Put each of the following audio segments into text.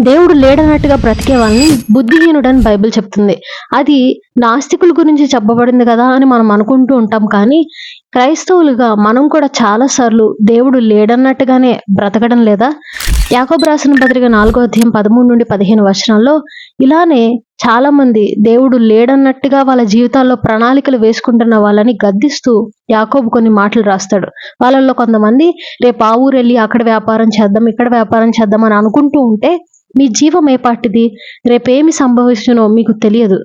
దేవుడు లేడన్నట్టుగా బ్రతికే వాళ్ళని బుద్ధిహీనుడని బైబిల్ చెప్తుంది. అది నాస్తికుల గురించి చెప్పబడింది కదా అని మనం అనుకుంటూ ఉంటాం. కానీ క్రైస్తవులుగా మనం కూడా చాలా సార్లు దేవుడు లేడన్నట్టుగానే బ్రతకడం లేదా? యాకోబు రాసిన పత్రిక 4వ అధ్యాయం 13-15 వచనాల్లో ఇలానే చాలా మంది దేవుడు లేడన్నట్టుగా వాళ్ళ జీవితాల్లో ప్రణాళికలు వేసుకుంటున్న వాళ్ళని గద్దిస్తూ యాకోబు కొన్ని మాటలు రాస్తాడు. వాళ్ళల్లో కొంతమంది రేపు ఆ ఊరు వెళ్ళి అక్కడ వ్యాపారం చేద్దాం, ఇక్కడ వ్యాపారం చేద్దాం అని అనుకుంటూ ఉంటే మీ జీవం ఏ పాటిది? రేపేమి సంభవిస్తునో మీకు తెలియదు.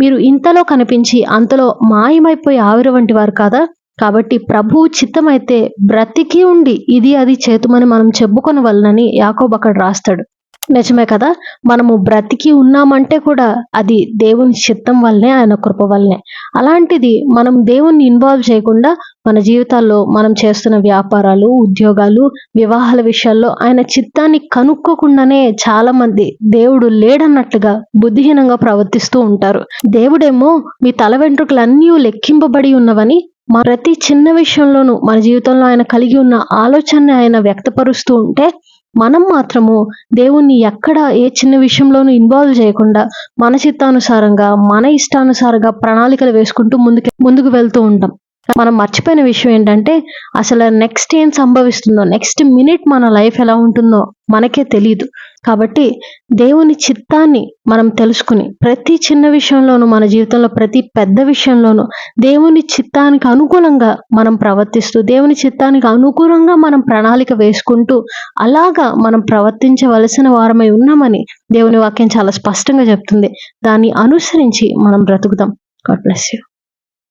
మీరు ఇంతలో కనిపించి అంతలో మాయమైపోయి ఆవిరి వంటి వారు కాదా? కాబట్టి ప్రభువు చిత్తమైతే బ్రతికి ఉండి ఇది అది చేతుమని మనం చెప్పుకొని వలనని యాకోబు అక్కడ రాస్తాడు. నిజమే కదా, మనము బ్రతికి ఉన్నామంటే కూడా అది దేవుని చిత్తం వల్లనే, ఆయన కృప వల్లనే. అలాంటిది మనం దేవుణ్ణి ఇన్వాల్వ్ చేయకుండా మన జీవితాల్లో మనం చేస్తున్న వ్యాపారాలు, ఉద్యోగాలు, వివాహాల విషయాల్లో ఆయన చిత్తాన్ని కనుక్కోకుండానే చాలా మంది దేవుడు లేడన్నట్లుగా బుద్ధిహీనంగా ప్రవర్తిస్తూ ఉంటారు. దేవుడేమో మీ తల వెంట్రుకలన్నీ లెక్కింపబడి ఉన్నవని ప్రతి చిన్న విషయంలోనూ మన జీవితంలో ఆయన కలిగి ఉన్న ఆలోచనని ఆయన వ్యక్తపరుస్తూ ఉంటే మనం మాత్రము దేవుణ్ణి ఎక్కడ ఏ చిన్న విషయంలోనూ ఇన్వాల్వ్ చేయకుండా మన చిత్తానుసారంగా మన ఇష్టానుసారంగా ప్రణాళికలు వేసుకుంటూ ముందుకు వెళ్తూ ఉంటాం. మనం మర్చిపోయిన విషయం ఏంటంటే అసలు నెక్స్ట్ ఏం సంభవిస్తుందో, నెక్స్ట్ మినిట్ మన లైఫ్ ఎలా ఉంటుందో మనకే తెలియదు. కాబట్టి దేవుని చిత్తాన్ని మనం తెలుసుకుని ప్రతి చిన్న విషయంలోనూ మన జీవితంలో ప్రతి పెద్ద విషయంలోనూ దేవుని చిత్తానికి అనుకూలంగా మనం ప్రవర్తిస్తూ దేవుని చిత్తానికి అనుకూలంగా మనం ప్రణాళిక వేసుకుంటూ అలాగా మనం ప్రవర్తించవలసిన వారమై ఉన్నామని దేవుని వాక్యం చాలా స్పష్టంగా చెప్తుంది. దాన్ని అనుసరించి మనం బ్రతుకుదాం. God bless you.